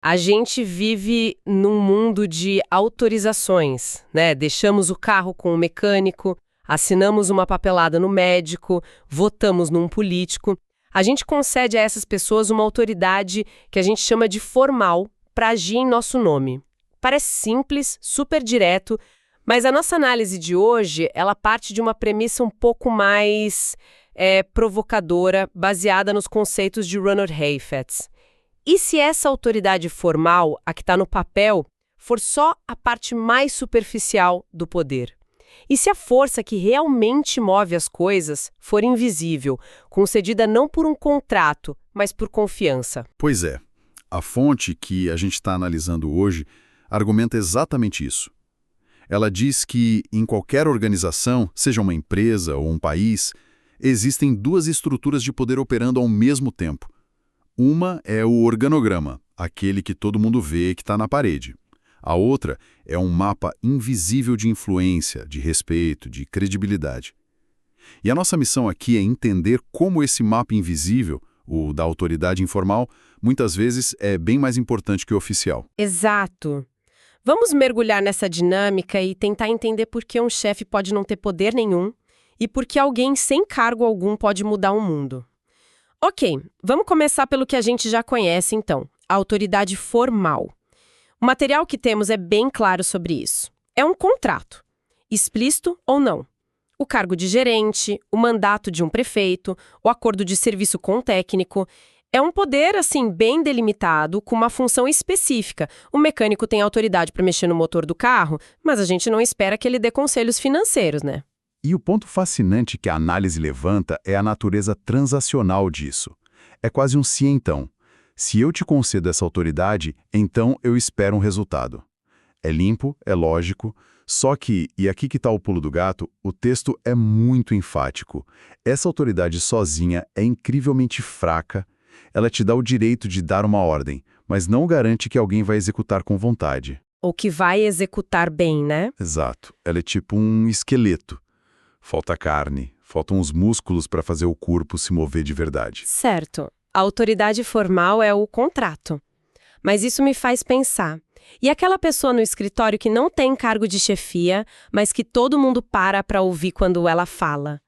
A gente vive num mundo de autorizações, né? Deixamos o carro com o mecânico, assinamos uma papelada no médico, votamos num político. A gente concede a essas pessoas uma autoridade que a gente chama de formal para agir em nosso nome. Parece simples, super direto, mas a nossa análise de hoje, ela parte de uma premissa um pouco mais provocadora, baseada nos conceitos de Ronald Heifetz. E se essa autoridade formal, a que está no papel, for só a parte mais superficial do poder? E se a força que realmente move as coisas for invisível, concedida não por um contrato, mas por confiança? Pois é, a fonte que a gente está analisando hoje argumenta exatamente isso. Ela diz que, em qualquer organização, seja uma empresa ou um país, existem duas estruturas de poder operando ao mesmo tempo. Uma é o organograma, aquele que todo mundo vê que está na parede. A outra é um mapa invisível de influência, de respeito, de credibilidade. E a nossa missão aqui é entender como esse mapa invisível, o da autoridade informal, muitas vezes é bem mais importante que o oficial. Exato. Vamos mergulhar nessa dinâmica e tentar entender por que um chefe pode não ter poder nenhum e por que alguém sem cargo algum pode mudar o mundo. Ok, vamos começar pelo que a gente já conhece, então, a autoridade formal. O material que temos é bem claro sobre isso. É um contrato, explícito ou não. O cargo de gerente, o mandato de um prefeito, o acordo de serviço com o técnico. É um poder, assim, bem delimitado, com uma função específica. O mecânico tem autoridade para mexer no motor do carro, mas a gente não espera que ele dê conselhos financeiros, né? E o ponto fascinante que a análise levanta é a natureza transacional disso. É quase um se então. Se eu te concedo essa autoridade, então eu espero um resultado. É limpo, é lógico, só que, e aqui que está o pulo do gato, o texto é muito enfático. Essa autoridade sozinha é incrivelmente fraca. Ela te dá o direito de dar uma ordem, mas não garante que alguém vai executar com vontade. Ou que vai executar bem, né? Exato. Ela é tipo um esqueleto. Falta carne, faltam os músculos para fazer o corpo se mover de verdade. Certo. A autoridade formal é o contrato. Mas isso me faz pensar. E aquela pessoa no escritório que não tem cargo de chefia, mas que todo mundo para ouvir quando ela fala?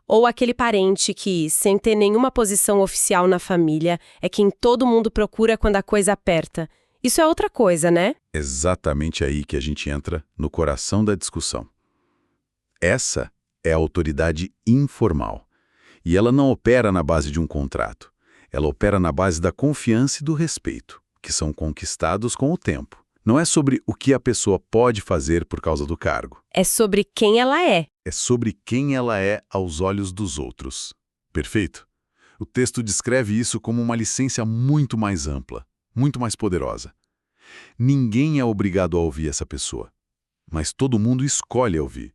Ou aquele parente que, sem ter nenhuma posição oficial na família, é quem todo mundo procura quando a coisa aperta? Isso é outra coisa, né? Exatamente aí que a gente entra no coração da discussão. Essa é a autoridade informal. E ela não opera na base de um contrato. Ela opera na base da confiança e do respeito, que são conquistados com o tempo. Não é sobre o que a pessoa pode fazer por causa do cargo. É sobre quem ela é. É sobre quem ela é aos olhos dos outros. Perfeito? O texto descreve isso como uma licença muito mais ampla, muito mais poderosa. Ninguém é obrigado a ouvir essa pessoa, mas todo mundo escolhe ouvir,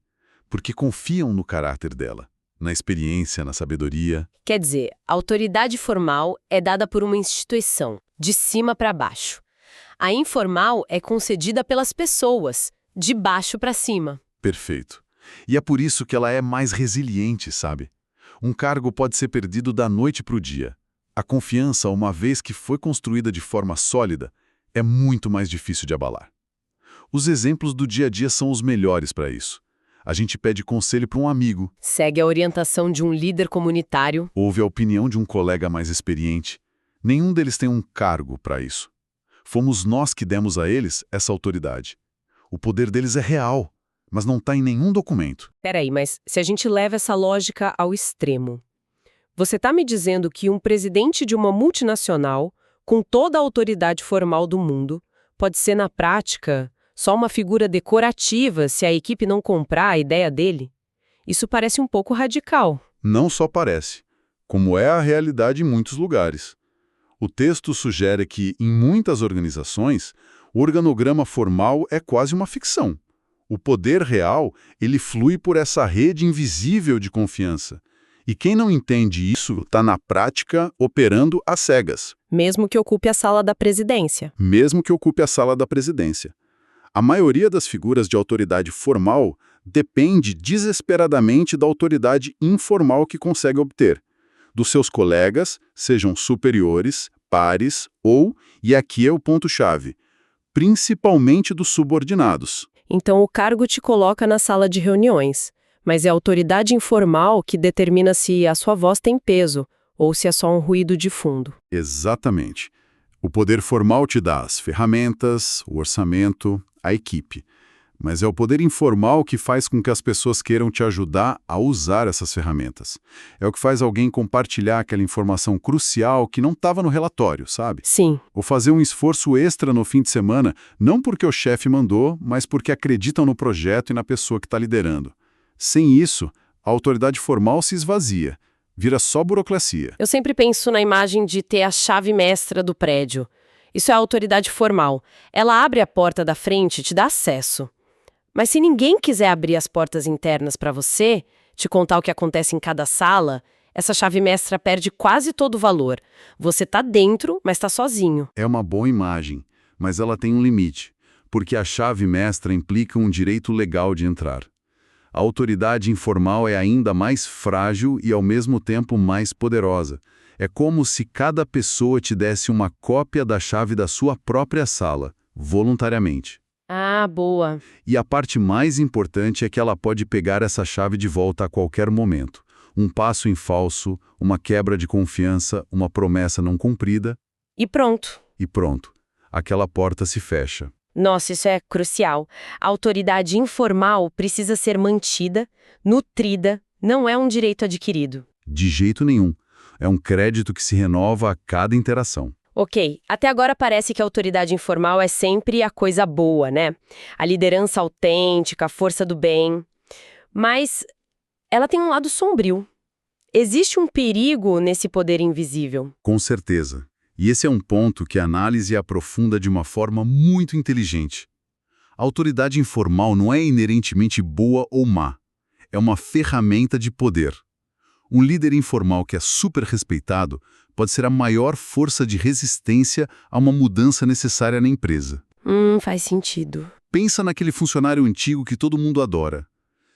porque confiam no caráter dela, na experiência, na sabedoria. Quer dizer, a autoridade formal é dada por uma instituição, de cima para baixo. A informal é concedida pelas pessoas, de baixo para cima. Perfeito. E é por isso que ela é mais resiliente, sabe? Um cargo pode ser perdido da noite para o dia. A confiança, uma vez que foi construída de forma sólida, é muito mais difícil de abalar. Os exemplos do dia a dia são os melhores para isso. A gente pede conselho para um amigo. Segue a orientação de um líder comunitário. Ouve a opinião de um colega mais experiente. Nenhum deles tem um cargo para isso. Fomos nós que demos a eles essa autoridade. O poder deles é real, mas não está em nenhum documento. Peraí, mas se a gente leva essa lógica ao extremo, você está me dizendo que um presidente de uma multinacional, com toda a autoridade formal do mundo, pode ser, na prática, só uma figura decorativa se a equipe não comprar a ideia dele? Isso parece um pouco radical. Não só parece, como é a realidade em muitos lugares. O texto sugere que, em muitas organizações, o organograma formal é quase uma ficção. O poder real, ele flui por essa rede invisível de confiança. E quem não entende isso está, na prática, operando às cegas. Mesmo que ocupe a sala da presidência. Mesmo que ocupe a sala da presidência. A maioria das figuras de autoridade formal depende desesperadamente da autoridade informal que consegue obter. Dos seus colegas, sejam superiores, pares ou, e aqui é o ponto-chave, principalmente dos subordinados. Então o cargo te coloca na sala de reuniões, mas é a autoridade informal que determina se a sua voz tem peso ou se é só um ruído de fundo. Exatamente. O poder formal te dá as ferramentas, o orçamento, a equipe. Mas é o poder informal que faz com que as pessoas queiram te ajudar a usar essas ferramentas. É o que faz alguém compartilhar aquela informação crucial que não estava no relatório, sabe? Sim. Ou fazer um esforço extra no fim de semana, não porque o chefe mandou, mas porque acreditam no projeto e na pessoa que está liderando. Sem isso, a autoridade formal se esvazia, vira só burocracia. Eu sempre penso na imagem de ter a chave mestra do prédio. Isso é a autoridade formal. Ela abre a porta da frente e te dá acesso. Mas se ninguém quiser abrir as portas internas para você, te contar o que acontece em cada sala, essa chave mestra perde quase todo o valor. Você tá dentro, mas tá sozinho. É uma boa imagem, mas ela tem um limite, porque a chave mestra implica um direito legal de entrar. A autoridade informal é ainda mais frágil e, ao mesmo tempo, mais poderosa. É como se cada pessoa te desse uma cópia da chave da sua própria sala, voluntariamente. Ah, boa. E a parte mais importante é que ela pode pegar essa chave de volta a qualquer momento. Um passo em falso, uma quebra de confiança, uma promessa não cumprida. E pronto. E pronto. Aquela porta se fecha. Nossa, isso é crucial. A autoridade informal precisa ser mantida, nutrida, não é um direito adquirido. De jeito nenhum. É um crédito que se renova a cada interação. Ok, até agora parece que a autoridade informal é sempre a coisa boa, né? A liderança autêntica, a força do bem. Mas ela tem um lado sombrio. Existe um perigo nesse poder invisível. Com certeza. E esse é um ponto que a análise aprofunda de uma forma muito inteligente. A autoridade informal não é inerentemente boa ou má. É uma ferramenta de poder. Um líder informal que é super respeitado pode ser a maior força de resistência a uma mudança necessária na empresa. Faz sentido. Pensa naquele funcionário antigo que todo mundo adora.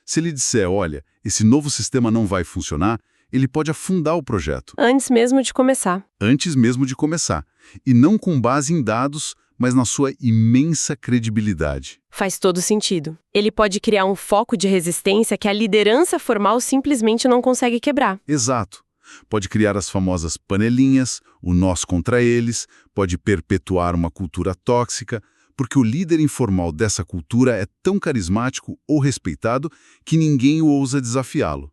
Se ele disser, olha, esse novo sistema não vai funcionar, ele pode afundar o projeto. Antes mesmo de começar. Antes mesmo de começar. E não com base em dados, mas na sua imensa credibilidade. Faz todo sentido. Ele pode criar um foco de resistência que a liderança formal simplesmente não consegue quebrar. Exato. Pode criar as famosas panelinhas, o nós contra eles, pode perpetuar uma cultura tóxica, porque o líder informal dessa cultura é tão carismático ou respeitado que ninguém o ousa desafiá-lo.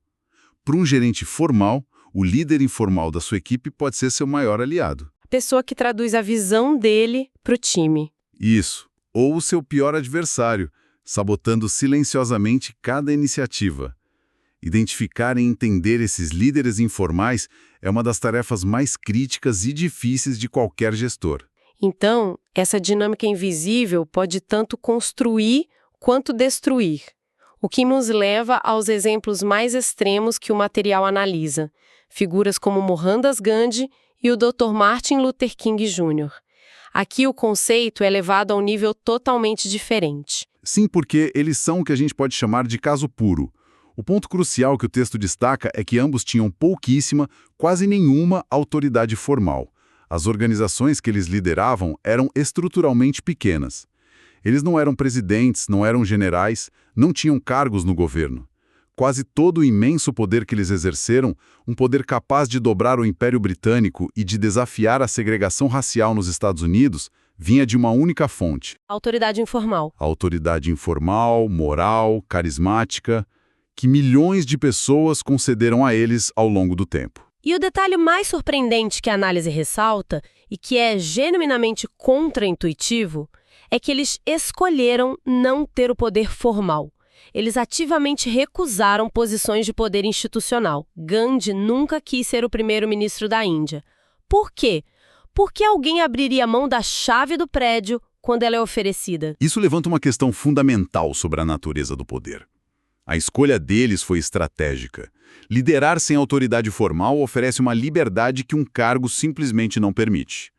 Para um gerente formal, o líder informal da sua equipe pode ser seu maior aliado. A pessoa que traduz a visão dele para o time. Isso. Ou o seu pior adversário, sabotando silenciosamente cada iniciativa. Identificar e entender esses líderes informais é uma das tarefas mais críticas e difíceis de qualquer gestor. Então, essa dinâmica invisível pode tanto construir quanto destruir. O que nos leva aos exemplos mais extremos que o material analisa. Figuras como Mohandas Gandhi e o Dr. Martin Luther King Jr. Aqui o conceito é levado a um nível totalmente diferente. Sim, porque eles são o que a gente pode chamar de caso puro. O ponto crucial que o texto destaca é que ambos tinham pouquíssima, quase nenhuma autoridade formal. As organizações que eles lideravam eram estruturalmente pequenas. Eles não eram presidentes, não eram generais, não tinham cargos no governo. Quase todo o imenso poder que eles exerceram, um poder capaz de dobrar o Império Britânico e de desafiar a segregação racial nos Estados Unidos, vinha de uma única fonte. Autoridade informal. A autoridade informal, moral, carismática, que milhões de pessoas concederam a eles ao longo do tempo. E o detalhe mais surpreendente que a análise ressalta, e que é genuinamente contraintuitivo, é que eles escolheram não ter o poder formal. Eles ativamente recusaram posições de poder institucional. Gandhi nunca quis ser o primeiro-ministro da Índia. Por quê? Porque alguém abriria a mão da chave do prédio quando ela é oferecida. Isso levanta uma questão fundamental sobre a natureza do poder. A escolha deles foi estratégica. Liderar sem autoridade formal oferece uma liberdade que um cargo simplesmente não permite.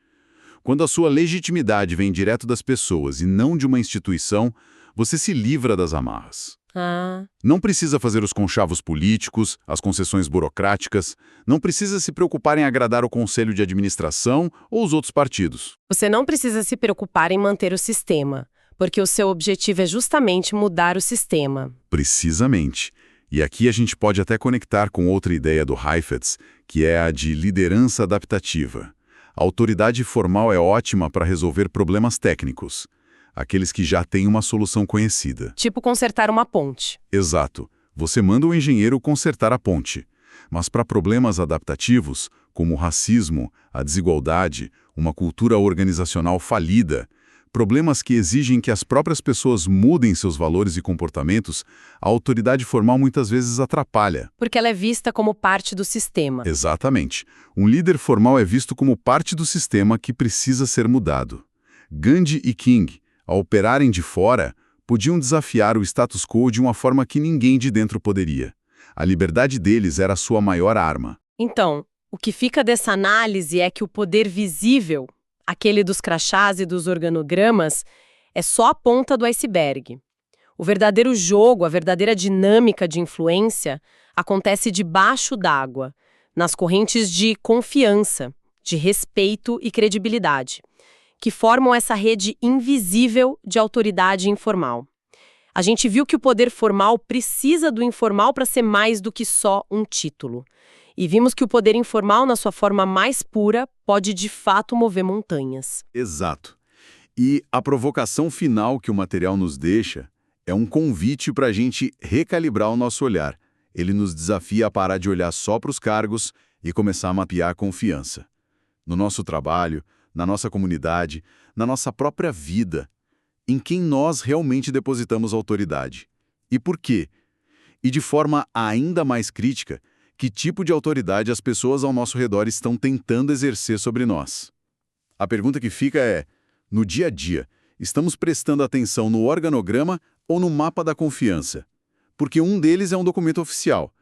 Quando a sua legitimidade vem direto das pessoas e não de uma instituição, você se livra das amarras. Ah, Não precisa fazer os conchavos políticos, as concessões burocráticas, não precisa se preocupar em agradar o conselho de administração ou os outros partidos. você não precisa se preocupar em manter o sistema, porque o seu objetivo é justamente mudar o sistema. Precisamente. E aqui a gente pode até conectar com outra ideia do Heifetz, que é a de liderança adaptativa. A autoridade formal é ótima para resolver problemas técnicos, aqueles que já têm uma solução conhecida. Tipo consertar uma ponte. Exato. Você manda o engenheiro consertar a ponte. Mas para problemas adaptativos, como o racismo, a desigualdade, uma cultura organizacional falida, problemas que exigem que as próprias pessoas mudem seus valores e comportamentos, a autoridade formal muitas vezes atrapalha. Porque ela é vista como parte do sistema. Exatamente. Um líder formal é visto como parte do sistema que precisa ser mudado. Gandhi e King, ao operarem de fora, podiam desafiar o status quo de uma forma que ninguém de dentro poderia. A liberdade deles era a sua maior arma. Então, o que fica dessa análise é que o poder visível, aquele dos crachás e dos organogramas, é só a ponta do iceberg. O verdadeiro jogo, a verdadeira dinâmica de influência, acontece debaixo d'água, nas correntes de confiança, de respeito e credibilidade, que formam essa rede invisível de autoridade informal. A gente viu que o poder formal precisa do informal para ser mais do que só um título. E vimos que o poder informal, na sua forma mais pura, pode de fato mover montanhas. Exato. E a provocação final que o material nos deixa é um convite para a gente recalibrar o nosso olhar. Ele nos desafia a parar de olhar só para os cargos e começar a mapear a confiança. No nosso trabalho, na nossa comunidade, na nossa própria vida, em quem nós realmente depositamos autoridade. E por quê? E de forma ainda mais crítica, que tipo de autoridade as pessoas ao nosso redor estão tentando exercer sobre nós? A pergunta que fica é, no dia a dia, estamos prestando atenção no organograma ou no mapa da confiança? Porque um deles é um documento oficial,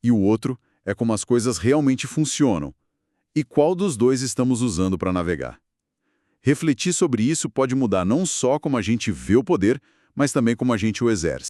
e o outro é como as coisas realmente funcionam. E qual dos dois estamos usando para navegar? Refletir sobre isso pode mudar não só como a gente vê o poder, mas também como a gente o exerce.